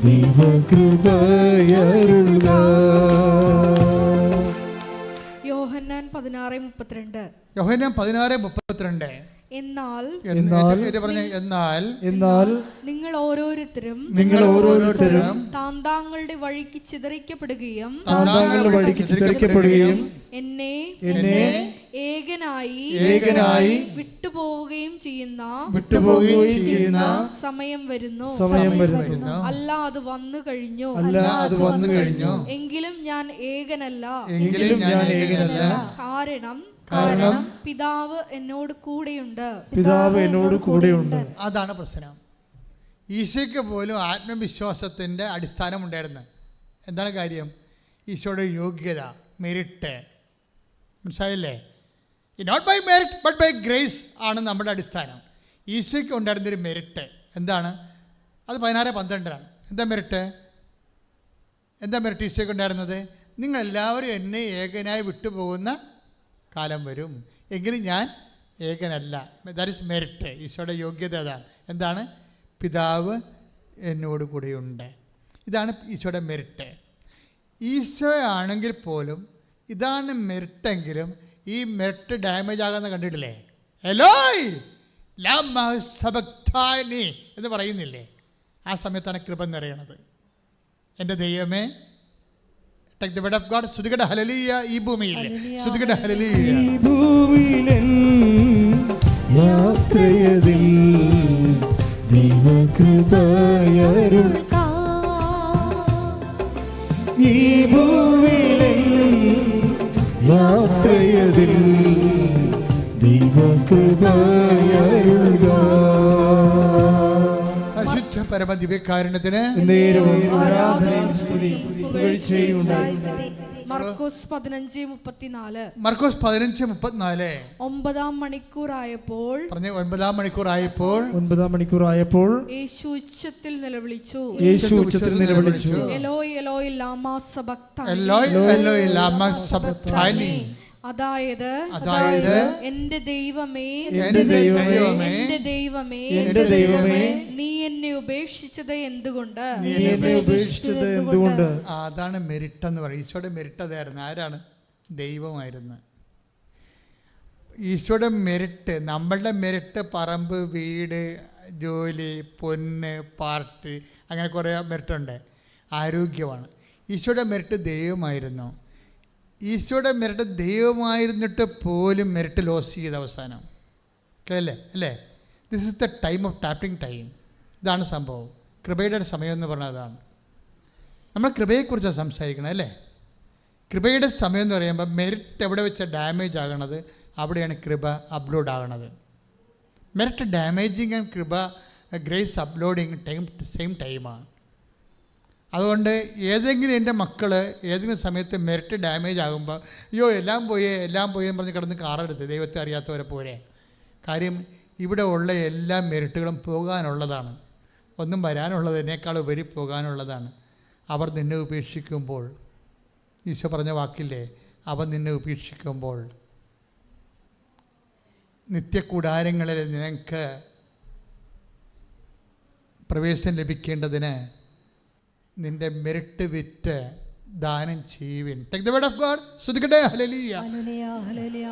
ദൈവകൃപയരുൾക. യോഹന്നാൻ 16:32. യോഹന്നാൻ 16:32. എന്നാൽ നിങ്ങൾ ഓരോരുത്തരും താന്താങ്ങളുടെ വഴിക്ക് ചിതറിക്കപ്പെടുകയും എന്നെ ഏകനായി വിട്ടുപോവുകയും ചെയ്യുന്ന സമയം വരുന്നു. അല്ല, അത് വന്നു കഴിഞ്ഞു. എങ്കിലും ഞാൻ ഏകനല്ല. കാരണം പിതാവ് എന്നോട് കൂടെയുണ്ട്. അതാണ് പ്രശ്നം. ഈശോയ്ക്ക് പോലും ആത്മവിശ്വാസത്തിൻ്റെ അടിസ്ഥാനമുണ്ടായിരുന്നു. എന്താണ് കാര്യം? ഈശോയുടെ യോഗ്യത, മെറിറ്റ്. മനസ്സിലായില്ലേ? Not by merit but by grace ആണ് നമ്മുടെ അടിസ്ഥാനം. ഈശോയ്ക്ക് ഉണ്ടായിരുന്നൊരു മെറിറ്റ് എന്താണ്? അത് 16:12. എന്താ മെറിറ്റ് ഈശോയ്ക്ക് ഉണ്ടായിരുന്നത്? നിങ്ങളെല്ലാവരും എന്നെ ഏകനായി വിട്ടുപോകുന്ന കാലം വരും, എങ്കിലും ഞാൻ ഏകനല്ല. That is merit. ഈശോയുടെ യോഗ്യത അതാണ്. എന്താണ്? പിതാവ് എന്നോട് കൂടെയുണ്ട്. ഇതാണ് ഈശോയുടെ മെറിറ്റ്. ഈശോ ആണെങ്കിൽ പോലും ഇതാണ് മെറിറ്റെങ്കിലും ഈ മെറിറ്റ് ഡാമേജ് ആകാന്ന് കണ്ടിട്ടില്ലേ? എലോയ് ലമാ സബക്താനി എന്ന് പറയുന്നില്ലേ? ആ സമയത്താണ് കൃപ നിറയണത്. എൻ്റെ ദൈവമേ, Take the word of God. സ്തുതിക്കട്ടെ ഹല്ലേലൂയ. ഈ ഭൂമിയിൽ സ്തുതിക്കട്ടെ ഹല്ലേലൂയ. ഈ ഭൂമിയിലെൻ യാത്രയതിൽ ദൈവകൃപയരുൾക. ഈ ഭൂമിയിലെൻ യാത്രയതിൽ ദൈവകൃപയരുൾക. പരിശുദ്ധ പരമദിവ്യകാരുണ്യത്തിന് ആരാധനയും സ്തുതിയും പുകഴ്ചയും ഉണ്ടായിരിക്കട്ടെ. മർക്കോസ് 15:34. 9-ാം മണിക്കൂറായപ്പോൾ യേശു ഉച്ചത്തിൽ നിലവിളിച്ചു, എലോയ് എലോയ് ലാമാ സബക്താനി. അതായത് എന്റെ ദൈവമേ നീ എന്നെ ഉപേക്ഷിച്ചത് എന്തുകൊണ്ട്? അതാണ് മെറിറ്റ് എന്ന് പറയും. ഈശോയുടെ മെറിറ്റ് അതായിരുന്നു. ആരാണ്? ദൈവമായിരുന്നു. ഈശോയുടെ മെറിറ്റ്, നമ്മളുടെ മെറിറ്റ് പറമ്പ്, വീട്, ജോലി, പൊന്ന്, പാർട്ടി, അങ്ങനെ കുറേ മെറിറ്റുണ്ട്. ആരോഗ്യമാണ്. ഈശോയുടെ മെറിറ്റ് ദൈവമായിരുന്നു. ഈശോയുടെ മെറിറ്റ് ദൈവമായിരുന്നിട്ട് പോലും മെറിറ്റ് ലോസ് ചെയ്ത അവസാനം. അല്ലേ? This is the time of tapping time. ഇതാണ് സംഭവം. കൃപയുടെ സമയം എന്ന് പറഞ്ഞാൽ അതാണ്. നമ്മൾ കൃപയെക്കുറിച്ചാണ് സംസാരിക്കണം, അല്ലേ? കൃപയുടെ സമയം എന്ന് പറയുമ്പോൾ മെറിറ്റ് എവിടെ വെച്ച ഡാമേജ് ആകണത് അവിടെയാണ് കൃപ അപ്ലോഡ് ആകണത്. മെറിറ്റ് ഡാമേജിങ് ആൻഡ് കൃപ ഗ്രേസ് അപ്ലോഡിങ് സെയിം ടൈമാണ്. അതുകൊണ്ട് ഏതെങ്കിലും എൻ്റെ മക്കൾ ഏതെങ്കിലും സമയത്ത് മെറിറ്റ് ഡാമേജ് ആകുമ്പോൾ അയ്യോ എല്ലാം പോയി എന്ന് പറഞ്ഞ് കിടന്ന് കാറെടുത്ത് ദൈവത്തെ അറിയാത്തവരെ പോരെ. കാര്യം ഇവിടെ ഉള്ള എല്ലാ മെറിറ്റുകളും പോകാനുള്ളതാണ്. ഒന്നും വരാനുള്ളതിനേക്കാൾ ഉപരി പോകാനുള്ളതാണ്. അവർ നിന്നെ ഉപേക്ഷിക്കുമ്പോൾ, ഈശോ പറഞ്ഞ വാക്കില്ലേ, അവൻ നിന്നെ ഉപേക്ഷിക്കുമ്പോൾ നിത്യകൂടാരങ്ങളിൽ നിനക്ക് പ്രവേശനം ലഭിക്കേണ്ടതിന് നിന്റെ മെറിറ്റ് വിറ്റ് ദാനം ചെയ്യുവിൻ. Take the word of God. സ്തുതിക്കട്ടെ ഹല്ലേലൂയ. ഹല്ലേലൂയ ഹല്ലേലൂയ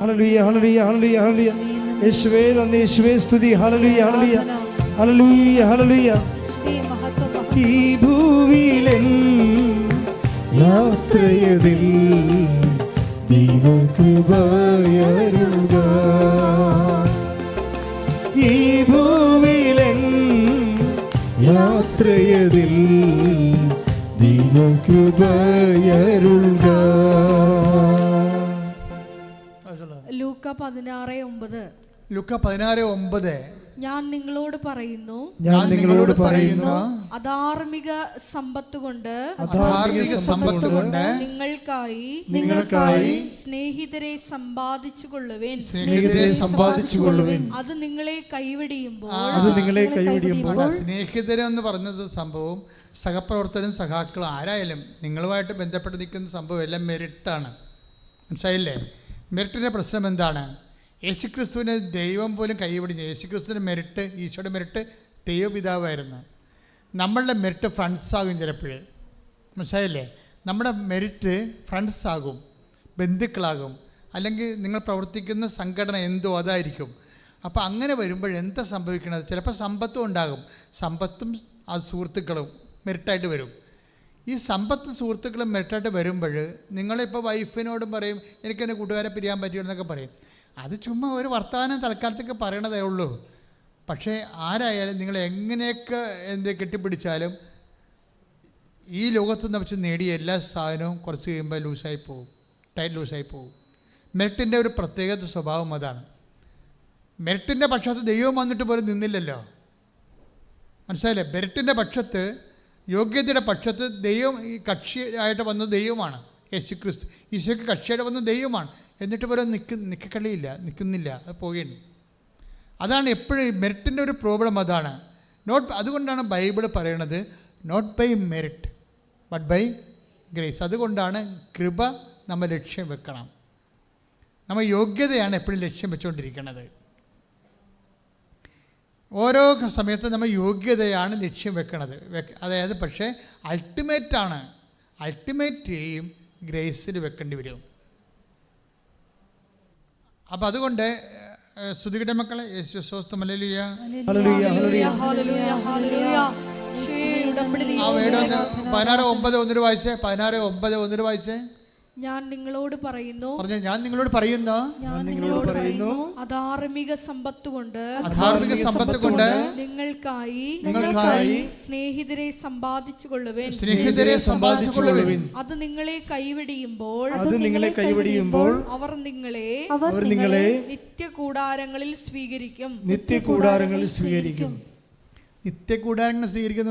ഹല്ലേലൂയ ഹല്ലേലൂയ. യേശുവേ നന്ദി, യേശുവേ സ്തുതി. ഹല്ലേലൂയ ഹല്ലേലൂയ ഹല്ലേലൂയ ഹല്ലേലൂയ. ഈ ഭൂമിയിലെൻ യാത്രയതിൽ ദൈവകൃപയരുൾക. ഈ ഭൂമിയിലെൻ യാത്രയതിൽ ദൈവകൃപയരുൾക. ലൂക്ക 16:9. ലൂക്ക 16:9. ഞാൻ നിങ്ങളോട് പറയുന്നു, അധാർമിക സമ്പത്ത് കൊണ്ട് നിങ്ങൾക്കായി സ്നേഹിതരെ സമ്പാദിച്ചു കൊള്ളുവിൻ. അത് നിങ്ങളെ കൈവെടിയുമ്പോൾ സ്നേഹിതരെന്ന് പറഞ്ഞത് സംഭവം സഹപ്രവർത്തകരും സഹാക്കളും ആരായാലും നിങ്ങളുമായിട്ട് ബന്ധപ്പെട്ട് നിൽക്കുന്ന സംഭവം എല്ലാം മെറിറ്റാണ്. മനസ്സിലായില്ലേ? മെറിറ്റിൻ്റെ പ്രശ്നം എന്താണ്? യേശുക്രിസ്തുവിനെ ദൈവം പോലും കൈവെടിഞ്ഞു. യേശുക്രിസ്തുവിൻ്റെ മെറിറ്റ്, ഈശോയുടെ മെറിറ്റ് ദൈവപിതാവായിരുന്നു. നമ്മളുടെ മെറിറ്റ് ഫ്രണ്ട്സ് ആകും ചിലപ്പോൾ. മനസ്സിലായില്ലേ? നമ്മുടെ മെറിറ്റ് ഫ്രണ്ട്സ് ആകും, ബന്ധുക്കളാകും, അല്ലെങ്കിൽ നിങ്ങൾ പ്രവർത്തിക്കുന്ന സംഘടന എന്തോ അതായിരിക്കും. അപ്പോൾ അങ്ങനെ വരുമ്പോൾ എന്താ സംഭവിക്കണത്? ചിലപ്പോൾ സമ്പത്തും ഉണ്ടാകും. സമ്പത്തും അത് സുഹൃത്തുക്കളും മെറിറ്റായിട്ട് വരും. ഈ സമ്പത്ത് സുഹൃത്തുക്കളും മെറിറ്റായിട്ട് വരുമ്പോൾ നിങ്ങളിപ്പോൾ വൈഫിനോടും പറയും എനിക്ക് എൻ്റെ കൂട്ടുകാരെ പിരിയാൻ പറ്റുമെന്നൊക്കെ പറയും. അത് ചുമ്മാ ഒരു വർത്തമാനം തൽക്കാലത്തേക്ക് പറയണതേ ഉള്ളൂ. പക്ഷേ ആരായാലും നിങ്ങൾ എങ്ങനെയൊക്കെ കെട്ടിപ്പിടിച്ചാലും ഈ ലോകത്ത് നിന്ന് വെച്ച് നേടിയ എല്ലാ സാധനവും കുറച്ച് കഴിയുമ്പോൾ ലൂസായി പോകും, ടൈറ്റ് ലൂസായി പോകും. മെറിറ്റിൻ്റെ ഒരു പ്രത്യേക സ്വഭാവം അതാണ്. മെറിറ്റിൻ്റെ പക്ഷത്ത് ദൈവം വന്നിട്ട് പോലും നിന്നില്ലല്ലോ. മനസ്സിലായില്ലേ? മെറിറ്റിൻ്റെ പക്ഷത്ത്, യോഗ്യതയുടെ പക്ഷത്ത് ദൈവം ഈ കക്ഷിയായിട്ട് വന്നത് ദൈവമാണ്. യേശു ക്രിസ്തു ഈശോയ്ക്ക് കക്ഷിയായിട്ട് വന്നത് ദൈവമാണ്. എന്നിട്ട് പോലും നിൽക്കുന്നില്ല, അത് പോകുകയാണ്. അതാണ് എപ്പോഴും മെറിറ്റിൻ്റെ ഒരു പ്രോബ്ലം. അതാണ് അതുകൊണ്ടാണ് ബൈബിൾ പറയണത് not by merit but by grace. അതുകൊണ്ടാണ് കൃപ നമ്മൾ ലക്ഷ്യം വെക്കണം. നമ്മൾ യോഗ്യതയാണ് എപ്പോഴും ലക്ഷ്യം വെച്ചുകൊണ്ടിരിക്കുന്നത്. ഓരോ സമയത്തും നമ്മൾ യോഗ്യതയാണ് ലക്ഷ്യം വെക്കുന്നത്. അതായത് പക്ഷേ അൾട്ടിമേറ്റ് എയിം ഗ്രേസിൽ വെക്കേണ്ടി വരും. അപ്പം അതുകൊണ്ട് സ്തുതിക്കട്ടെ മക്കളെ. യേശു സ്വസ്തം. ഹല്ലേലൂയ. ആ വേടോ 16:9 വായിച്ചേ. 16:9 വായിച്ചേ. ഞാൻ നിങ്ങളോട് പറയുന്നു, അധാർമിക സമ്പത്ത് കൊണ്ട് നിങ്ങൾക്കായി സ്നേഹിതരെ സമ്പാദിച്ചുകൊള്ളുവേൻ. അത് നിങ്ങളെ കൈവെടിയുമ്പോൾ അവർ നിങ്ങളെ നിത്യകൂടാരങ്ങളിൽ സ്വീകരിക്കും. നിത്യകൂടാരങ്ങൾ സ്വീകരിക്കുന്നു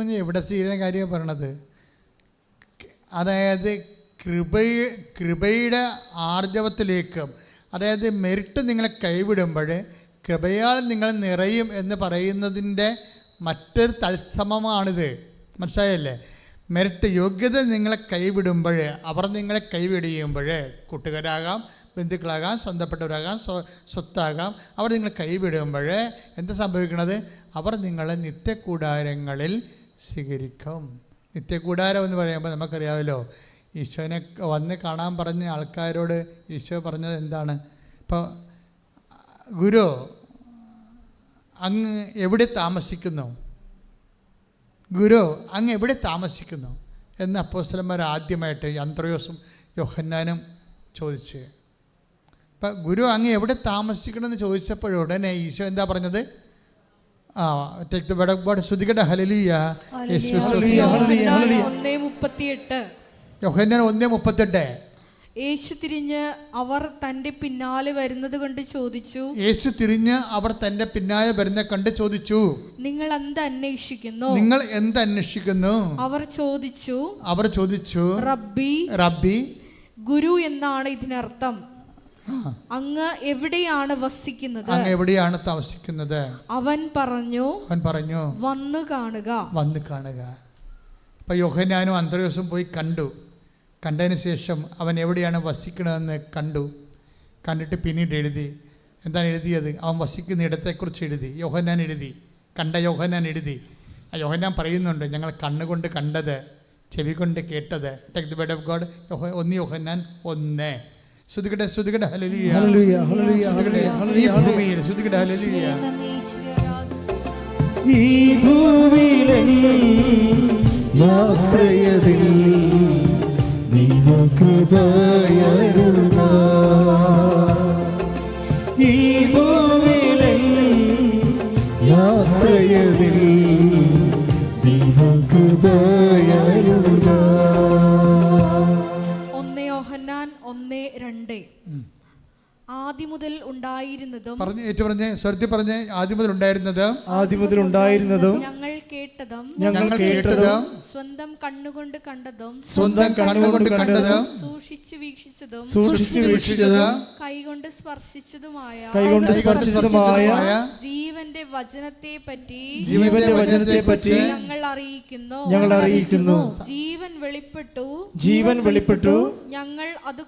പറഞ്ഞാൽ എവിടെ സ്വീകരിക്കുന്ന കാര്യമാണ് പറയണത്? അതായത് കൃപയുടെ ആർജവത്തിലേക്ക്, അതായത് മെറിറ്റ് നിങ്ങളെ കൈവിടുമ്പോൾ കൃപയാൽ നിങ്ങൾ നിറയും എന്ന് പറയുന്നതിൻ്റെ മറ്റൊരു തത്സമമാണിത്. മനസ്സിലായല്ലേ? മെറിറ്റ് യോഗ്യത നിങ്ങളെ കൈവിടുമ്പോൾ, അവർ നിങ്ങളെ കൈവിടിയുമ്പോൾ, കൂട്ടുകാരാകാം, ബന്ധുക്കളാകാം, സ്വന്തപ്പെട്ടവരാകാം, സ്വത്താകാം, അവർ നിങ്ങളെ കൈവിടുമ്പോൾ എന്താ സംഭവിക്കുന്നത്? അവർ നിങ്ങളെ നിത്യകൂടാരങ്ങളിൽ സ്വീകരിക്കും. നിത്യകൂടാരം എന്ന് പറയുമ്പോൾ നമുക്കറിയാമല്ലോ, ഈശോനെ വന്ന് കാണാൻ പറഞ്ഞ ആൾക്കാരോട് ഈശോ പറഞ്ഞത് എന്താണ്? ഇപ്പോൾ ഗുരു അങ്ങ് എവിടെ താമസിക്കുന്നു, എന്ന് അപ്പോസ്തലന്മാർ ആദ്യമായിട്ട് അന്ത്രയോസും യോഹന്നാനും ചോദിച്ച്. ഇപ്പം ഗുരു അങ്ങ് എവിടെ താമസിക്കണമെന്ന് ചോദിച്ചപ്പോഴുടനെ ഈശോ എന്താ പറഞ്ഞത്? ശ്രുതികട ഹല്ലേലൂയ. യോഹന്നാൻ 1:38. യേശു തിരിഞ്ഞ് അവർ തന്റെ പിന്നാലെ വരുന്നത് കണ്ട് ചോദിച്ചു, നിങ്ങൾ എന്ത് അന്വേഷിക്കുന്നു? അവർ ചോദിച്ചു, റബ്ബി, ഗുരു എന്നാണ് ഇതിനർത്ഥം. അങ്ങ് എവിടെയാണ് താമസിക്കുന്നത്? അവൻ പറഞ്ഞു വന്നു കാണുക. അപ്പം യോഹന്നാനും അന്ത്രയോസും പോയി കണ്ടതിന് ശേഷം അവൻ എവിടെയാണ് വസിക്കണമെന്ന് കണ്ടിട്ട് പിന്നീട് എഴുതി. എന്താണ് എഴുതിയത്? അവൻ വസിക്കുന്ന ഇടത്തെക്കുറിച്ച് എഴുതി. യോഹന്നാൻ എഴുതി. ആ യോഹന്നാൻ പറയുന്നുണ്ട്, ഞങ്ങൾ കണ്ണുകൊണ്ട് കണ്ടത്, ചെവി കൊണ്ട് കേട്ടത്. Take the word of God. 1 Yohannan 1. ശ്രുതികട ഹല്ലേലൂയ. ഈ ഭൂമിയിൽ ശ്രുതികട ഹല്ലേലൂയ. ഈ ഭൂമിയിലെങ്ങും യാത്രയതിൽ ദൈവകൃപയരുൾക. ഈ ഭൂമിയിലെങ്ങും യാത്രയതിൽ ദൈവകൃപയരുൾക. 1 യോഹന്നാൻ 1:2. ആദിമുതൽ ഉണ്ടായിരുന്നതും ഞങ്ങൾ കേട്ടതും സ്വന്തം കണ്ണുകൊണ്ട് കണ്ടതും സൂക്ഷിച്ചു വീക്ഷിച്ചതും കൈകൊണ്ട് സ്പർശിച്ചതുമായ ജീവന്റെ വചനത്തെ പറ്റി ഞങ്ങൾ അറിയിക്കുന്നു. ജീവൻ വെളിപ്പെട്ടു, ഞങ്ങൾ അത്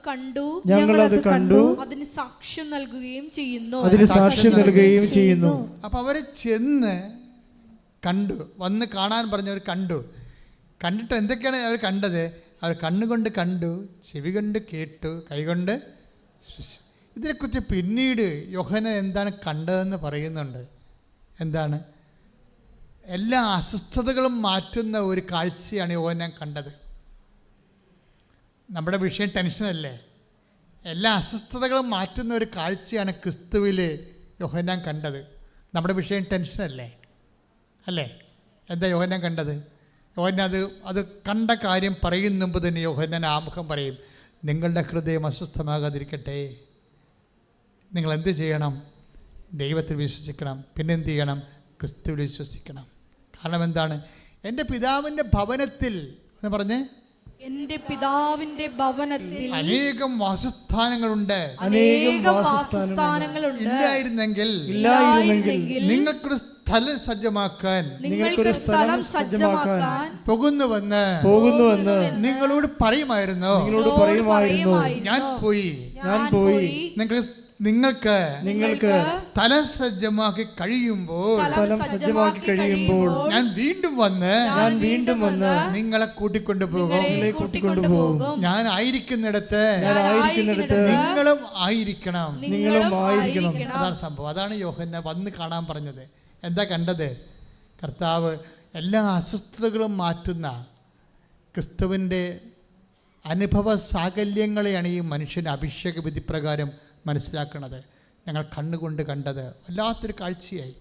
കണ്ടു, അതിന് സാക്ഷ്യം നൽകുകയും ചെയ്യുന്നു. അപ്പൊ അവര് ചെന്ന് കണ്ടു, വന്ന് കാണാൻ പറഞ്ഞവർ കണ്ടിട്ട് എന്തൊക്കെയാണ് അവർ കണ്ടത്? അവർ കണ്ണുകൊണ്ട് കണ്ടു, ചെവി കൊണ്ട് കേട്ടു, കൈകൊണ്ട് സ്പർശിച്ചു. ഇതിനെക്കുറിച്ച് പിന്നീട് യോഹന്നാൻ എന്താണ് കണ്ടതെന്ന് പറയുന്നുണ്ട്. എന്താണ്? എല്ലാ അസ്വസ്ഥതകളും മാറ്റുന്ന ഒരു കാഴ്ചയാണ് യോഹന്നാൻ കണ്ടത്. നമ്മുടെ വിഷയം ടെൻഷനല്ലേ? എല്ലാ അസ്വസ്ഥതകളും മാറ്റുന്ന ഒരു കാഴ്ചയാണ് ക്രിസ്തുവിൽ യോഹന്നാൻ കണ്ടത്. നമ്മുടെ വിഷയം ടെൻഷനല്ലേ? അല്ലേ? എന്താ യോഹന്നാൻ കണ്ടത്? യോഹന്നാൻ അത് കണ്ട കാര്യം പറയും മുമ്പ് തന്നെ യോഹന്നാൻ ആമുഖം പറയും, നിങ്ങളുടെ ഹൃദയം അസ്വസ്ഥമാകാതിരിക്കട്ടെ. നിങ്ങൾ എന്ത് ചെയ്യണം? ദൈവത്തിൽ വിശ്വസിക്കണം. പിന്നെ എന്ത് ചെയ്യണം? ക്രിസ്തുവിൽ വിശ്വസിക്കണം. കാരണം എന്താണ്? എൻ്റെ പിതാവിൻ്റെ ഭവനത്തിൽ എന്ന് പറഞ്ഞ്, എന്റെ പിതാവിന്റെ ഭവനത്തിൽ അനേകം വാസസ്ഥാനങ്ങളുണ്ട്. ഇല്ലായിരുന്നെങ്കിൽ നിങ്ങൾക്കൊരു സ്ഥലം സജ്ജമാക്കാൻ പോകുന്നുവെന്ന് നിങ്ങളോട് പറയുമായിരുന്നു. ഞാൻ പോയി നിങ്ങൾക്ക് സ്ഥലം സജ്ജമാക്കി കഴിയുമ്പോൾ ഞാൻ വീണ്ടും വന്ന് നിങ്ങളെ കൂട്ടിക്കൊണ്ടുപോകും. ഞാൻ ആയിരിക്കുന്നിടത്ത് നിങ്ങളും ആയിരിക്കണം. അതാണ് സംഭവം. അതാണ് യോഹന്നാൻ വന്ന് കാണാൻ പറഞ്ഞത്. എന്താ കണ്ടത്? കർത്താവ് എല്ലാ അസ്വസ്ഥതകളും മാറ്റുന്ന ക്രിസ്തുവിൻ്റെ അനുഭവ സാകല്യങ്ങളെയാണ് ഈ മനുഷ്യൻ അഭിഷേക വിധിപ്രകാരം മനസ്സിലാക്കുന്നത്. ഞങ്ങൾ കണ്ണുകൊണ്ട് കണ്ടത് വല്ലാത്തൊരു കാഴ്ചയായി.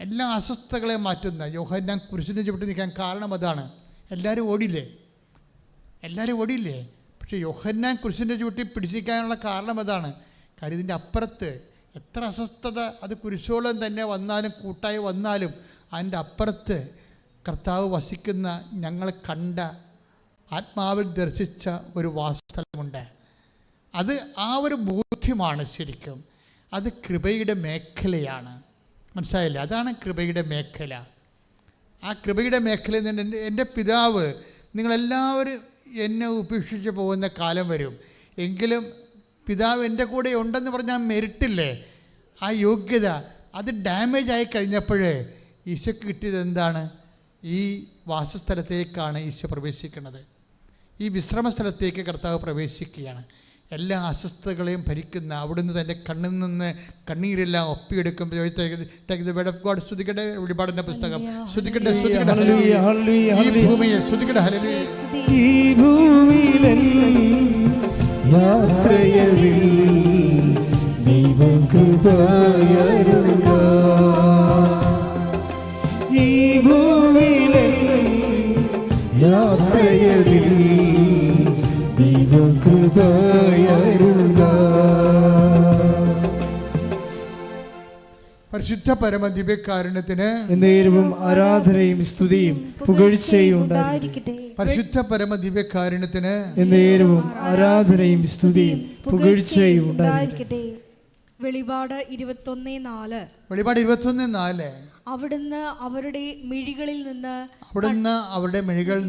എല്ലാ അസ്വസ്ഥതകളെയും മാറ്റുന്ന യോഹന്നാൻ കുരിശിനെ ചുവട്ടി നിൽക്കാൻ കാരണം അതാണ്. എല്ലാവരും ഓടിയില്ലേ? പക്ഷേ യോഹന്നാൻ കുരിശിൻ്റെ ചുവട്ടി പിടിച്ചിരിക്കാനുള്ള കാരണം അതാണ്. കാര്യം ഇതിൻ്റെ അപ്പുറത്ത് എത്ര അസ്വസ്ഥത അത് കുരിശോളം തന്നെ വന്നാലും കൂട്ടായി വന്നാലും അതിൻ്റെ അപ്പുറത്ത് കർത്താവ് വസിക്കുന്ന, ഞങ്ങൾ കണ്ട, ആത്മാവിൽ ദർശിച്ച ഒരു വാസസ്ഥലമുണ്ട്. അത് ആ ഒരു ബോധ്യമാണ്. ശരിക്കും അത് കൃപയുടെ മേഖലയാണ്. മനസ്സിലായില്ലേ? അതാണ് കൃപയുടെ മേഖല. ആ കൃപയുടെ മേഖലയിൽ നിന്ന് എൻ്റെ പിതാവ് നിങ്ങളെല്ലാവരും എന്നെ ഉപേക്ഷിച്ച് പോകുന്ന കാലം വരും, എങ്കിലും പിതാവ് എൻ്റെ കൂടെ ഉണ്ടെന്ന് പറഞ്ഞാൽ മെരിട്ടില്ലേ, ആ യോഗ്യത അത് ഡാമേജ് ആയി കഴിഞ്ഞപ്പോൾ ഈശോക്ക് കിട്ടിയത് എന്താണ്? ഈ വാസസ്ഥലത്തേക്കാണ് ഈശോ പ്രവേശിക്കുന്നത്. ഈ വിശ്രമ സ്ഥലത്തേക്ക് കർത്താവ് പ്രവേശിക്കുകയാണ്. എല്ലാ അസ്വസ്ഥതകളെയും ഭരിക്കുന്ന അവിടുന്ന് തൻ്റെ കണ്ണിൽ നിന്ന് കണ്ണീരെല്ലാം ഒപ്പിയെടുക്കുമ്പോൾ സ്തുതിക്കട്ടെ. വെളിപാടിൻ്റെ പുസ്തകം സ്തുതിക്കട്ടെ. ഈ ഭൂമിയിൽ സ്തുതിക്കട്ടെ. ഈ ഭൂമിയിലെൻ യാത്രയിൽ ദൈവകൃപയരുളുക. ഈ ഭൂമിയിലെൻ യാത്രയിൽ ദൈവകൃപയരുളുക. പരിശുദ്ധ പരമ ദിവ്യകാരുണ്യത്തിന് എന്നേരവും ആരാധനയും സ്തുതിയും പുകഴ്ചയും ഉണ്ടായിരിക്കട്ടെ. പരിശുദ്ധ പരമ ദിവ്യകാരുണ്യത്തിന് എന്നേരവും ആരാധനയും സ്തുതിയും പുകഴ്ചയും ഉണ്ടായിരിക്കട്ടെ. വെളിപാട് 21:4. വെളിപാട് 21:4. അവിടുന്ന് അവരുടെ മിഴികളിൽ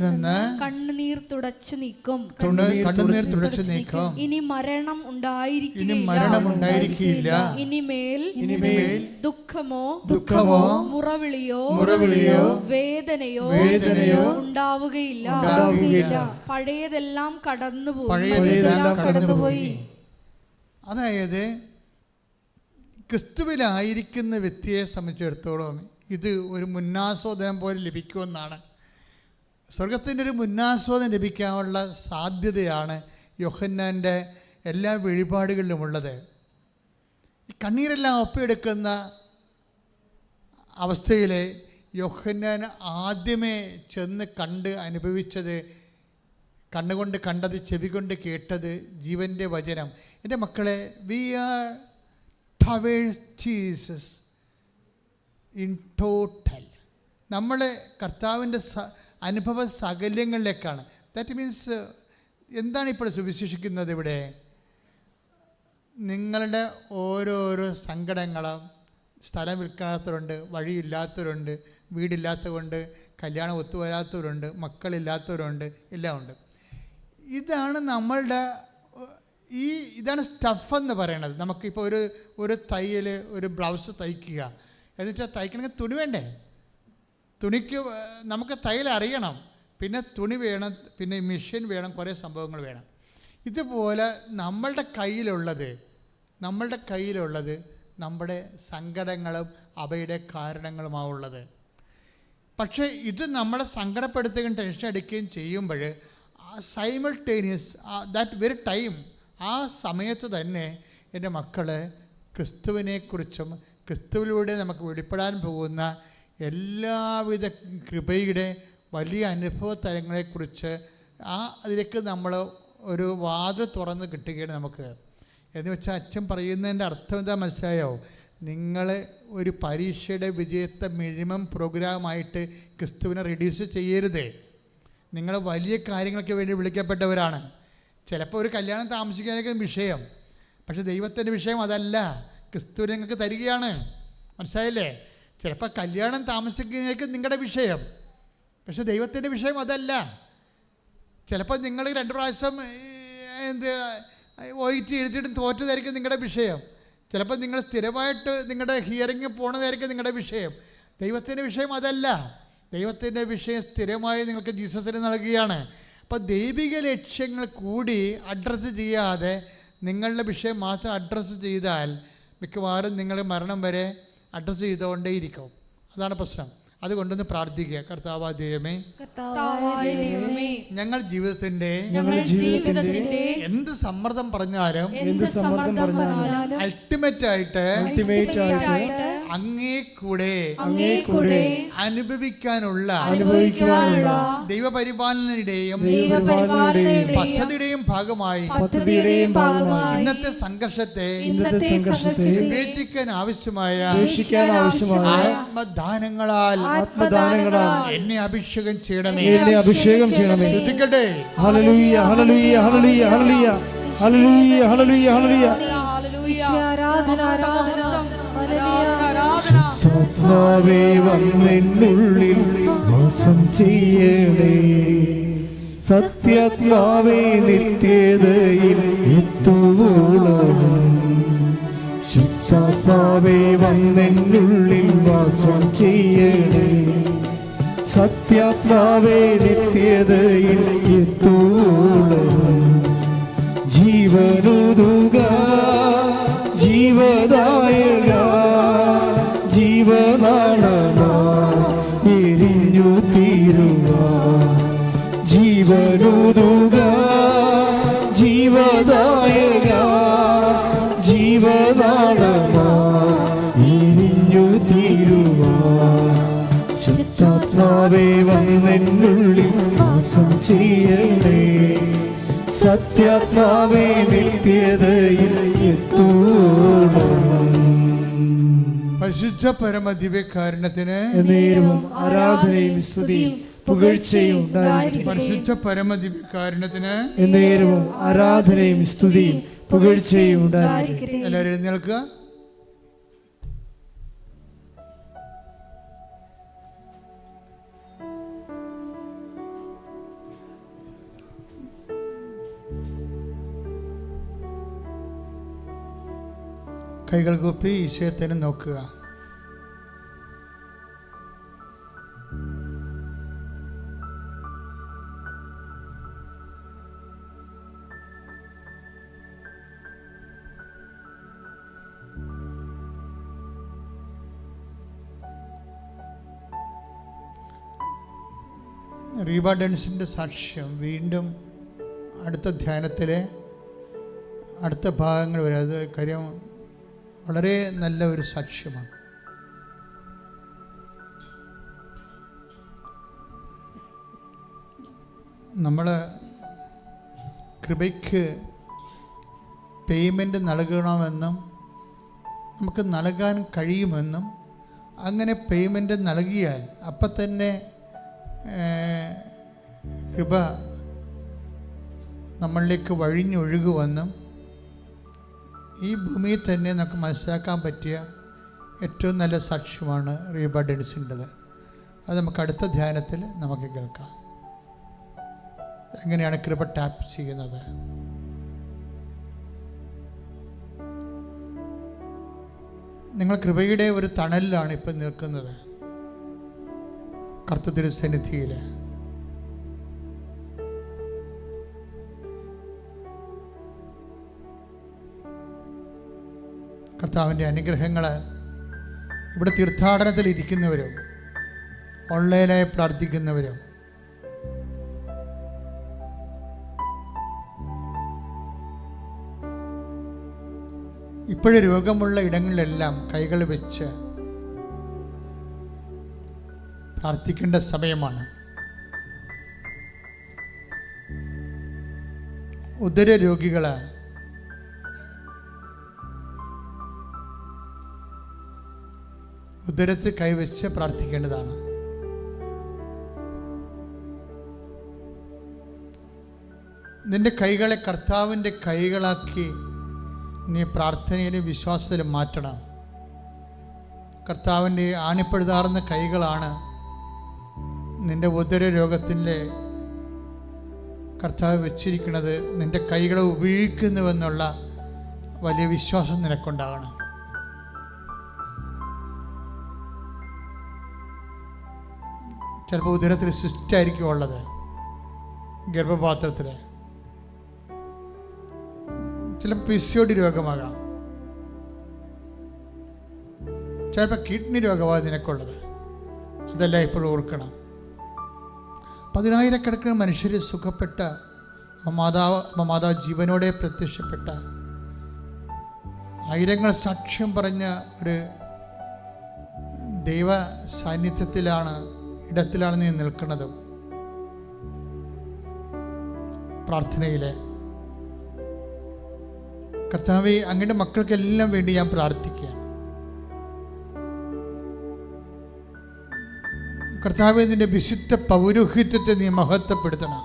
നിന്ന് കണ്ണുനീർ തുടച്ചു നീക്കും. ഇനി മരണം ഉണ്ടായിരിക്കില്ല. ഇനിമേൽ ദുഃഖമോ മുറവിളിയോ വേദനയോ ഉണ്ടാവുകയില്ല. പഴയതെല്ലാം കടന്നുപോയി. അതായത് ക്രിസ്തുവിലായിരിക്കുന്ന വ്യക്തിയെ സംബന്ധിച്ചിടത്തോളം ഇത് ഒരു മുന്നാസ്വാദനം പോലെ ലഭിക്കുമെന്നാണ്. സ്വർഗത്തിൻ്റെ ഒരു മുന്നാസ്വാദനം ലഭിക്കാനുള്ള സാധ്യതയാണ് യോഹന്നാൻ്റെ എല്ലാ വെളിപാടുകളിലുമുള്ളത്. ഈ കണ്ണീരെല്ലാം ഒപ്പിയെടുക്കുന്ന അവസ്ഥയിൽ യോഹന്നാൻ ആദ്യമേ ചെന്ന് കണ്ട് അനുഭവിച്ചത്, കണ്ണുകൊണ്ട് കണ്ടത്, ചെവി കൊണ്ട് കേട്ടത് ജീവൻ്റെ വചനം. എൻ്റെ മക്കളെ, we are towards Jesus in total. നമ്മൾ കർത്താവിൻ്റെ അനുഭവ സാകല്യങ്ങളിലേക്കാണ്. ദാറ്റ് മീൻസ് എന്താണ് ഇപ്പോൾ സുവിശേഷിക്കുന്നത്? ഇവിടെ നിങ്ങളുടെ ഓരോരോ സങ്കടങ്ങളും, സ്ഥലം വിൽക്കാത്തവരുണ്ട്, വഴിയില്ലാത്തവരുണ്ട്, വീടില്ലാത്തവരുണ്ട്, കല്യാണം ഒത്തുവരാത്തവരുണ്ട്, മക്കളില്ലാത്തവരുണ്ട്, എല്ലാം ഉണ്ട്. ഇതാണ് നമ്മളുടെ ഇതാണ് സ്റ്റഫ് എന്ന് പറയണത്. നമുക്കിപ്പോൾ ഒരു തയ്യൽ, ഒരു ബ്ലൗസ് തയ്ക്കുക, എന്നിട്ട് തയ്ക്കണമെങ്കിൽ തുണി വേണ്ടേ? തുണിക്ക് നമുക്ക് തയ്യൽ അറിയണം, പിന്നെ തുണി വേണം, പിന്നെ മെഷീൻ വേണം, കുറേ സംഭവങ്ങൾ വേണം. ഇതുപോലെ നമ്മളുടെ കയ്യിലുള്ളത് നമ്മുടെ സങ്കടങ്ങളും അവയുടെ കാരണങ്ങളുമാവുള്ളത്. പക്ഷേ ഇത് നമ്മളെ സങ്കടപ്പെടുത്തുകയും ടെൻഷൻ അടിക്കുകയും ചെയ്യുമ്പോൾ സൈമൾട്ടേനിയസ് ദാറ്റ് വെരി ടൈം, ആ സമയത്ത് തന്നെ എൻ്റെ മക്കൾ ക്രിസ്തുവിനെക്കുറിച്ചും ക്രിസ്തുവിലൂടെ നമുക്ക് വെളിപ്പെടാൻ പോകുന്ന എല്ലാവിധ കൃപയുടെ വലിയ അനുഭവ തലങ്ങളെക്കുറിച്ച് അതിലേക്ക് നമ്മൾ ഒരു വാതിൽ തുറന്ന് കിട്ടുകയാണ് നമുക്ക്. എന്ന് വെച്ചാൽ അച്ഛൻ പറയുന്നതിൻ്റെ അർത്ഥം എന്താ മനസ്സിലായോ? നിങ്ങൾ ഒരു പരീക്ഷയുടെ വിജയത്തെ മിനിമം പ്രോഗ്രാമായിട്ട് ക്രിസ്തുവിനെ റെഡ്യൂസ് ചെയ്യരുതേ. നിങ്ങൾ വലിയ കാര്യങ്ങൾക്ക് വേണ്ടി വിളിക്കപ്പെട്ടവരാണ്. ചിലപ്പോൾ ഒരു കല്യാണം താമസിക്കാനൊക്കെ വിഷയം, പക്ഷെ ദൈവത്തിൻ്റെ വിഷയം അതല്ല, ക്രിസ്തു നിങ്ങൾക്ക് തരികയാണ്. മനസ്സിലായില്ലേ? ചിലപ്പോൾ കല്യാണം താമസിക്കുന്നതിലേക്ക് നിങ്ങളുടെ വിഷയം, പക്ഷെ ദൈവത്തിൻ്റെ വിഷയം അതല്ല. ചിലപ്പോൾ നിങ്ങൾ 2 പ്രാവശ്യം ഒയിറ്റ് എഴുതിയിട്ടും തോറ്റതായിരിക്കും നിങ്ങളുടെ വിഷയം. ചിലപ്പോൾ നിങ്ങൾ സ്ഥിരമായിട്ട് നിങ്ങളുടെ ഹിയറിങ് പോണതായിരിക്കും നിങ്ങളുടെ വിഷയം. ദൈവത്തിൻ്റെ വിഷയം അതല്ല. ദൈവത്തിൻ്റെ വിഷയം സ്ഥിരമായി നിങ്ങൾക്ക് ജീസസിന് നൽകുകയാണ്. അപ്പോൾ ദൈവിക ലക്ഷ്യങ്ങൾ കൂടി അഡ്രസ്സ് ചെയ്യാതെ നിങ്ങളുടെ വിഷയം മാത്രം അഡ്രസ്സ് ചെയ്താൽ മിക്കവാറും നിങ്ങൾ മരണം വരെ അഡ്രസ്സ് ചെയ്തുകൊണ്ടേയിരിക്കും. അതാണ് പ്രശ്നം. അതുകൊണ്ടൊന്ന് പ്രാർത്ഥിക്കുക. കർത്താവായ ദൈവമേ, ഞങ്ങൾ ജീവിതത്തിന്റെ എന്ത് സമ്മർദ്ദം പറഞ്ഞാലും അൾട്ടിമേറ്റ് ആയിട്ട് അങ്ങേ കൂടെ അനുഭവിക്കാനുള്ള ദൈവപരിപാലനയുടെയും പദ്ധതിയുടെയും ഭാഗമായി ഇന്നത്തെ സംഘർഷത്തെ വിവേചിക്കാൻ ആവശ്യമായ ആത്മദാനങ്ങളാൽ എന്നെ അഭിഷേകം ചെയ്യണമേ. ശ്രദ്ധിക്കട്ടെ. ഹല്ലേലൂയ, ഹല്ലേലൂയ, ഹല്ലേലൂയ, ഹല്ലേലൂയ, ഹല്ലേലൂയ, ഹല്ലേലൂയ, ഹല്ലേലൂയ. സത്യാത്മാവേ വന്നെന്നുള്ളിൽ വാസം ചെയ്യണേ. സത്യാത്മാവേ നിത്യതയിൽ എത്തുവോളം ശുദ്ധാത്മാവേ വന്നെന്നുള്ളിൽ വാസം ചെയ്യണേ. സത്യാത്മാവേ നിത്യതയിൽ എത്തുവോളം ജീവനുതുക ജീവദായക ജീവനാളമായി എരിഞ്ഞു തീരുക. ജീവനുതുക ജീവദായക ജീവനാളമായി എരിഞ്ഞു തീരുക. ശുദ്ധാത്മാവേ വന്നെന്നുള്ളിൽ വാസം ചെയ്യണേ. സത്യാത്മാവേ നിത്യതയിൽ എത്തോളം. പരിശുദ്ധ പരമ ദിവ്യകാരുണ്യത്തിന് നേരവും ആരാധനയും സ്തുതിയും പുകഴ്ചയും ഉണ്ടായിരിക്കട്ടെ. പരിശുദ്ധ പരമ ദിവ്യകാരുണ്യത്തിന് നേരവും ആരാധനയും സ്തുതിയും പുകഴ്ചയും ഉണ്ടായിരിക്കട്ടെ. എല്ലാവരും എഴുന്നേൽക്കുക. കൈകൾ കൂപ്പി ഈശോയെ നോക്കുക. റീബ ഡെൻസിൻ്റെ സാക്ഷ്യം വീണ്ടും അടുത്ത ധ്യാനത്തിലെ അടുത്ത ഭാഗങ്ങൾ വരെ, അത് കാര്യം വളരെ നല്ല ഒരു സാക്ഷ്യമാണ്. നമ്മൾ കൃപയ്ക്ക് പേയ്മെൻറ്റ് നൽകണമെന്നും നമുക്ക് നൽകാൻ കഴിയുമെന്നും അങ്ങനെ പേയ്മെൻറ്റ് നൽകിയാൽ അപ്പം തന്നെ കൃപ നമ്മളിലേക്ക് വഴിഞ്ഞൊഴുകുമെന്നും ഈ ഭൂമിയിൽ തന്നെ നമുക്ക് മനസ്സിലാക്കാൻ പറ്റിയ ഏറ്റവും നല്ല സാക്ഷ്യമാണ് റീബ ഡെൻസിൻ്റെത്. അത് നമുക്ക് അടുത്ത ധ്യാനത്തിൽ നമുക്ക് കേൾക്കാം. എങ്ങനെയാണ് കൃപ ടാപ്പ് ചെയ്യുന്നത്. നിങ്ങൾ കൃപയുടെ ഒരു തണലിലാണ് ഇപ്പം നിൽക്കുന്നത്. കർത്തൃസന്നിധിയിൽ കർത്താവിൻ്റെ അനുഗ്രഹങ്ങൾ ഇവിടെ തീർത്ഥാടനത്തിൽ ഇരിക്കുന്നവരും ഓൺലൈനായി പ്രാർത്ഥിക്കുന്നവരും ഇപ്പോഴും രോഗമുള്ള ഇടങ്ങളിലെല്ലാം കൈകൾ വെച്ച് പ്രാർത്ഥിക്കേണ്ട സമയമാണ്. ഉദര രോഗികൾ ഉദരത്തിൽ കൈവച്ച് പ്രാർത്ഥിക്കേണ്ടതാണ്. നിന്റെ കൈകളെ കർത്താവിൻ്റെ കൈകളാക്കി നീ പ്രാർത്ഥനയിലും വിശ്വാസത്തിലും മാറ്റണം. കർത്താവിൻ്റെ ആണിപ്പഴുതാർന്ന കൈകളാണ് നിന്റെ ഉദര രോഗത്തിൻ്റെ കർത്താവ് വെച്ചിരിക്കുന്നത്. നിന്റെ കൈകളെ ഉപയോഗിക്കുന്നുവെന്നുള്ള വലിയ വിശ്വാസം നിനക്കുണ്ടാകണം. ചിലപ്പോൾ ഉദരത്തിൽ സിസ്റ്റായിരിക്കും ഉള്ളത്, ഗർഭപാത്രത്തിൽ. ചിലപ്പോൾ PCOD രോഗമാകാം, ചിലപ്പോൾ കിഡ്നി രോഗമാണ് നിനക്കുള്ളത്. അതെല്ലാം ഇപ്പോൾ ഓർക്കണം. 10,000 മനുഷ്യർ സുഖപ്പെട്ട മാതാവ് ജീവനോടെ പ്രത്യക്ഷപ്പെട്ട ആയിരങ്ങൾ സാക്ഷ്യം പറഞ്ഞ ഒരു ദൈവ ഇടത്തിലാണ് നീ നിൽക്കുന്നത്. പ്രാർത്ഥനയിലെ കർത്താവേ, അങ്ങയുടെ മക്കൾക്കെല്ലാം വേണ്ടി ഞാൻ പ്രാർത്ഥിക്കുകയാണ്. കർത്താവേ, നിന്റെ വിശുദ്ധ പൗരോഹിത്യത്തെ നീ മഹത്വപ്പെടുത്തണം.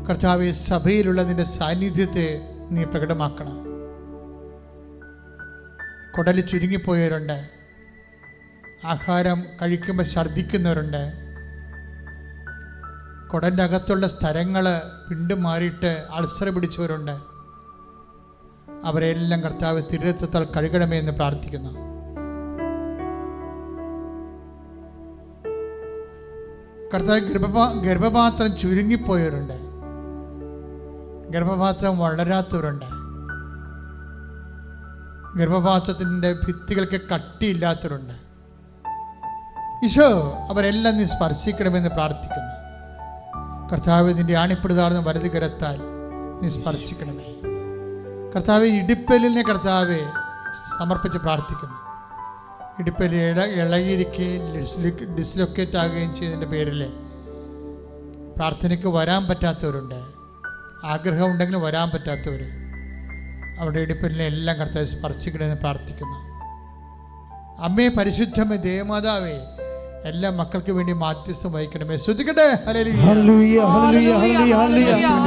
കർത്താവേ, സഭയിലുള്ള നിന്റെ സാന്നിധ്യത്തെ നീ പ്രകടമാക്കണം. കുടല് ചുരുങ്ങിപ്പോയവരുണ്ട്, ആഹാരം കഴിക്കുമ്പോൾ ഛർദ്ദിക്കുന്നവരുണ്ട്, കുടലിൻ്റെ അകത്തുള്ള സ്ഥലങ്ങൾ വീണ്ടും മാറിയിട്ട് അൾസർ പിടിച്ചവരുണ്ട്. അവരെല്ലാം കർത്താവ് തിരുരക്തത്താൽ കഴുകണമേ എന്ന് പ്രാർത്ഥിക്കുന്നു. കർത്താവ് ഗർഭപാത്രം ചുരുങ്ങിപ്പോയവരുണ്ട്, ഗർഭപാത്രം വളരാത്തവരുണ്ട്, ഗർഭപാത്രത്തിൻ്റെ ഭിത്തികൾക്ക് കട്ടിയില്ലാത്തവരുണ്ട്. ഈശോ, അവരെല്ലാം നീ സ്പർശിക്കണമെന്ന് പ്രാർത്ഥിക്കുന്നു. കർത്താവ്, നിന്റെ ആണിപ്പെടുതാർന്ന വലത് കരത്താൽ നീ സ്പർശിക്കണമേ. കർത്താവ്, ഇടുപ്പലിനെ കർത്താവെ സമർപ്പിച്ച് പ്രാർത്ഥിക്കുന്നു. ഇടുപ്പൽ ഇളകിയിരിക്കുകയും ഡിസ്ലൊക്കേറ്റ് ആകുകയും ചെയ്തതിൻ്റെ പേരിൽ പ്രാർത്ഥനയ്ക്ക് വരാൻ പറ്റാത്തവരുണ്ട്, ആഗ്രഹം ഉണ്ടെങ്കിലും വരാൻ പറ്റാത്തവർ. അവരുടെ ഇടുപ്പലിനെ എല്ലാം കർത്താവ് സ്പർശിക്കണമെന്ന് പ്രാർത്ഥിക്കുന്നു. അമ്മേ, പരിശുദ്ധമേ, ദേവമാതാവേ, എല്ലാ മക്കൾക്ക് വേണ്ടി മാധ്യസ്ഥം വഹിക്കണമേ. ശ്രദ്ധിക്കട്ടെ.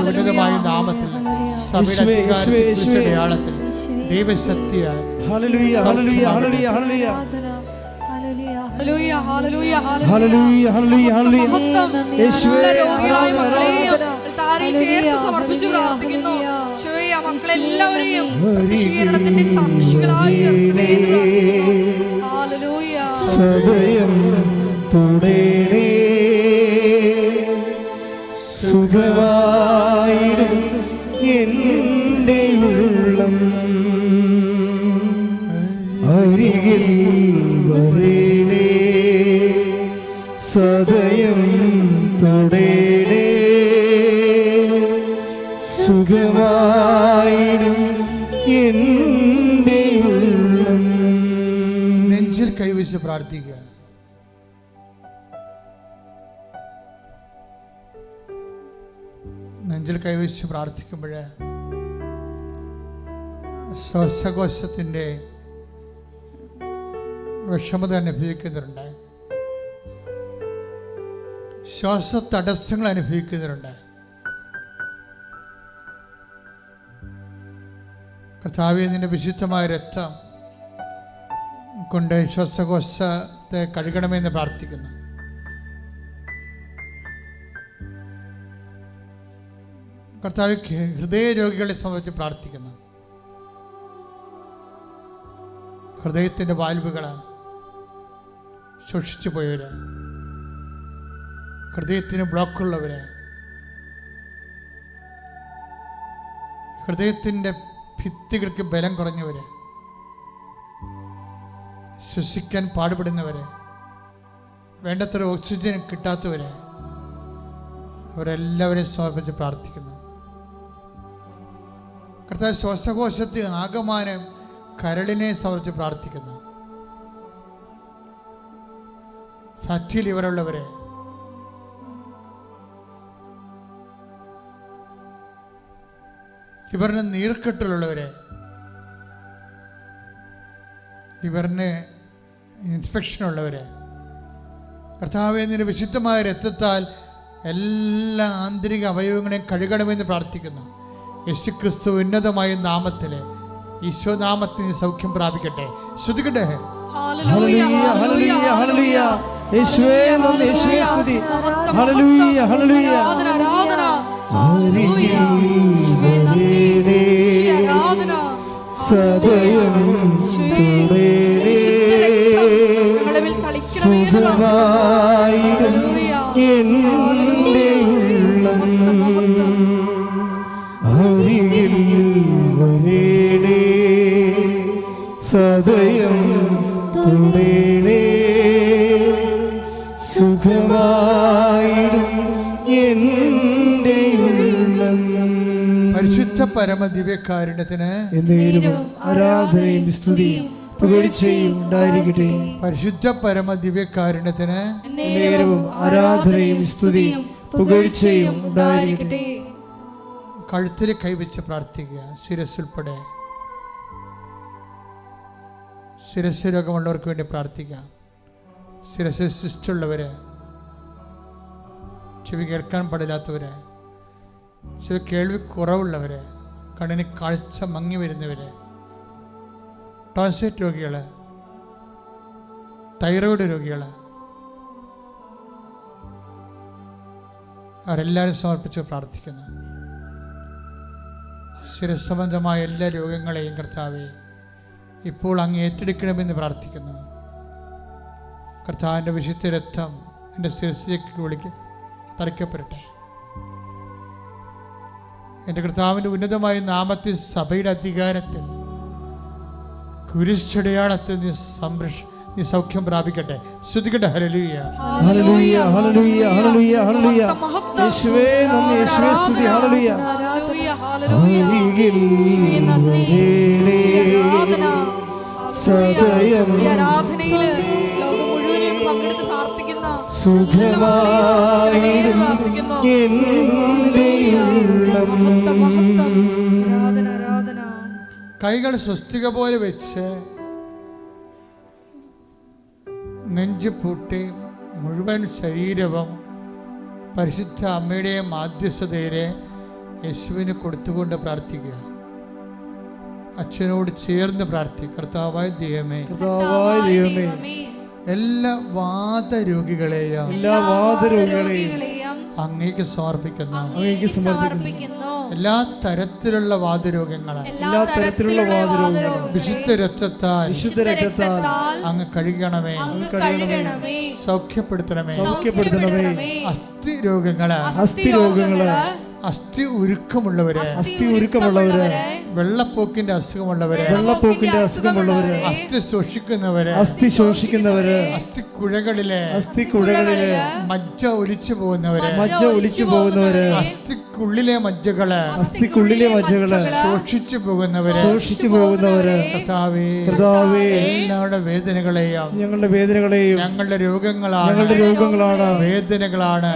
ഉന്നതമായ നാമത്തിൽ അടയാളത്തിൽ ദൈവശക്തിയായി സമർപ്പിച്ച് പ്രാർത്ഥിക്കുന്നു. മക്കളെല്ലാവരെയും പ്രതിഷീകരണത്തിന്റെ സാക്ഷികളായി സദയം തുടരേ സുഖമായിടും എൻ്റെ ഉള്ളം അരികിൽ വരേണേ സദയം തുടരേ സുഖമായിടും എൻ്റെ ഉള്ളം. നെഞ്ചിൽ കൈവച്ച് പ്രാർത്ഥിക്കുക. നെഞ്ചിൽ കൈവച്ച് പ്രാർത്ഥിക്കുമ്പോൾ ശ്വാസകോശത്തിൻ്റെ വിഷമത അനുഭവിക്കുന്നവരുണ്ട്, ശ്വാസ തടസ്സങ്ങൾ അനുഭവിക്കുന്നവരുണ്ട്. കർത്താവേ, നിന്റെ വിശുദ്ധമായ രക്തം കൊണ്ട് ശ്വാസകോശത്തെ കഴുകണമെന്ന് പ്രാർത്ഥിക്കുന്നു. കർത്താവ്, ഹൃദയ രോഗികളെ സംബന്ധിച്ച് പ്രാർത്ഥിക്കുന്നു. ഹൃദയത്തിൻ്റെ വാൽവുകൾ സൂക്ഷിച്ചു പോയവര്, ഹൃദയത്തിന് ബ്ലോക്കുള്ളവര്, ഹൃദയത്തിൻ്റെ ഭിത്തികൾക്ക് ബലം കുറഞ്ഞവര്, ശ്വസിക്കാൻ പാടുപെടുന്നവര്, വേണ്ടത്ര ഓക്സിജൻ കിട്ടാത്തവര്, അവരെല്ലാവരെയും സമർപ്പിച്ച് പ്രാർത്ഥിക്കുന്നു. കർത്താവ് ശ്വാസകോശത്തെ ആകമാനം കരളിനെ സമർപ്പിച്ച് പ്രാർത്ഥിക്കുന്നു. ഫാറ്റി ലിവറുള്ളവരെ, ലിവറിന് നീർക്കെട്ടുള്ളവരെ, ലിവറിന് ഇൻഫെക്ഷൻ ഉള്ളവരെ, കർത്താവേ നിന്റെ വിശുദ്ധമായ രക്തത്താൽ എല്ലാ ആന്തരിക അവയവങ്ങളെയും കഴുകണമെന്ന് പ്രാർത്ഥിക്കുന്നു. യേശുക്രിസ്തു ഉന്നതമായ നാമത്തിൽ, ഈശോ നാമത്തിന് സൗഖ്യം പ്രാപിക്കട്ടെ. ശ്രുതിക്കട്ടെ. ഹല്ലേലൂയ ഹല്ലേലൂയ ഹല്ലേലൂയ. യേശുവേ നന്ദി, യേശുവേ സ്തുതി. ഹല്ലേലൂയ ഹല്ലേലൂയ. ഹല്ലേലൂയ. യേശുവേ നന്ദി, യേശുവേ ആരാധന. സദയം തുടരേ ഞങ്ങളുടെ മേൽ തളിക്കണമേ. സുഖമായിടും എൻ്റെ ഉള്ളം അരികിൽ വരേണേ, സദയം തുടരേ സുഖമായിടും എൻ്റെ ഉള്ളം. പരിശുദ്ധ പരമദിവ്യകാരുണ്യത്തിന് ആരാധനയും സ്തുതിയും പുകഴ്ചയും ഉണ്ടായിരിക്കട്ടെ. പരിശുദ്ധ പരമദിവ്യകാരുണ്യത്തിന് നേരവും ആരാധനയും സ്തുതിയും പുകഴ്ചയും ഉണ്ടായിരിക്കട്ടെ. കഴുത്തിൽ കൈവച്ച് പ്രാർത്ഥിക്കുക. ശിരസ്സുൾപ്പെടെ ശിരസ് രോഗമുള്ളവർക്ക് വേണ്ടി പ്രാർത്ഥിക്കാം. ശിരസ് സിസ്റ്റുള്ളവര്, ചെവി കേൾക്കാൻ പാടില്ലാത്തവര്, ചെവി കേൾവി കുറവുള്ളവര്, കണ്ണിന് കാഴ്ച മങ്ങി വരുന്നവര്, ടോൺസൈറ്റ് രോഗികൾ, തൈറോയ്ഡ് രോഗികൾ, അവരെല്ലാവരും സമർപ്പിച്ച് പ്രാർത്ഥിക്കുന്നു. ശിരസ്സംബന്ധമായ എല്ലാ രോഗങ്ങളെയും കർത്താവെ ഇപ്പോൾ അങ്ങ് ഏറ്റെടുക്കണമെന്ന് പ്രാർത്ഥിക്കുന്നു. കർത്താവിൻ്റെ വിശുദ്ധ രക്തം എൻ്റെ ശിരസിലേക്ക് തളിക്കപ്പെടട്ടെ. എൻ്റെ കർത്താവിൻ്റെ ഉന്നതമായ നാമത്തിൽ, സഭയുടെ അധികാരത്തിൽ, കുരിശടയാളത്തിൽ നീ സൗഖ്യം പ്രാപിക്കട്ടെ. ശ്രുതിക്കട്ടെ. ഹല്ലേലൂയ ഹല്ലേലൂയ ഹല്ലേലൂയ ഹല്ലേലൂയ ഹല്ലേലൂയ. യേശുവേ നന്ദി, യേശുവേ സ്തുതി. ഹല്ലേലൂയ. അരികിൽ വരേണേ, സദയം ആരാധനയില് ലോകം മുഴുവനും പങ്കെടുത്ത് പ്രാർത്ഥിക്കുന്ന സുഖമായിടും എൻ്റെ ഉള്ളം. ആരാധന ആരാധന. കൈകൾ സ്വസ്തിക പോലെ വെച്ച് നെഞ്ച് പൂട്ടി മുഴുവൻ ശരീരവും പരിശുദ്ധ അമ്മയുടെ മാധ്യസ്ഥതയിലെ യേശുവിന് കൊടുത്തുകൊണ്ട് പ്രാർത്ഥിക്കുക. അച്ഛനോട് ചേർന്ന് പ്രാർത്ഥിക്കുക. കർത്താവായ ദൈവമേ, കർത്താവായ ദൈവമേ, എല്ലാ വാദരോഗികളെയും അങ്ങേക്ക് സമർപ്പിക്കുന്നു. അങ്ങേക്ക് സമർപ്പിക്കുന്നു. എല്ലാ തരത്തിലുള്ള വാദരോഗങ്ങളെ വിശുദ്ധ രക്തത്താൽ അങ്ങ് കഴുകണമേ, സൗഖ്യപ്പെടുത്തണമേ. അസ്ഥി രോഗങ്ങള്, അസ്ഥി ഉരുക്കമുള്ളവര്, വെള്ളപ്പോക്കിന്റെ അസുഖമുള്ളവര്, അസ്ഥി ശോഷിക്കുന്നവര്, അസ്ഥി കുഴകളിലെ മജ്ജ ഒലിച്ചു പോകുന്നവര്, അസ്ഥിക്കുള്ളിലെ മജ്ജകള് ശോഷിച്ചു പോകുന്നവര്, കർത്താവേ എല്ലാവരുടെ വേദനകളെയും ഞങ്ങളുടെ രോഗങ്ങളാണ് വേദനകളാണ്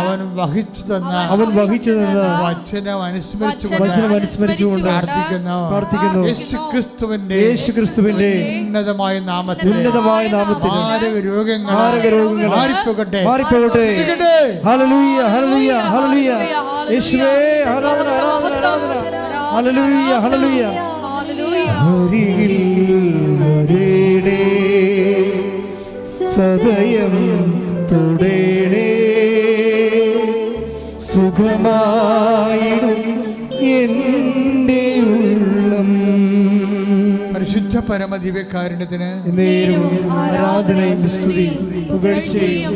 അവൻ വഹിച്ചു തന്ന വചനം അനുസ്മരിച്ചുകൊണ്ട് പ്രാർത്ഥിക്കുന്നു. യേശുക്രിസ്തുവിന്റെ ഉന്നതമായ നാമത്തിൽ രോഗങ്ങൾ മാറിപ്പോകട്ടെ. ഹല്ലേലൂയ ഹല്ലേലൂയ ഹല്ലേലൂയ. യേശുവേ ആരാധന ആരാധന ആരാധന. ഹല്ലേലൂയ ഹല്ലേലൂയ. അരികിൽ വരേണേ, സദയം തുടരേ സുഖമായിടും എൻ്റെ ഉള്ളം. പരിശുദ്ധ പരമദിവ്യകാരുണ്യത്തിന് നേരവും ആരാധനയും സ്തുതിയും പുകഴ്ചയും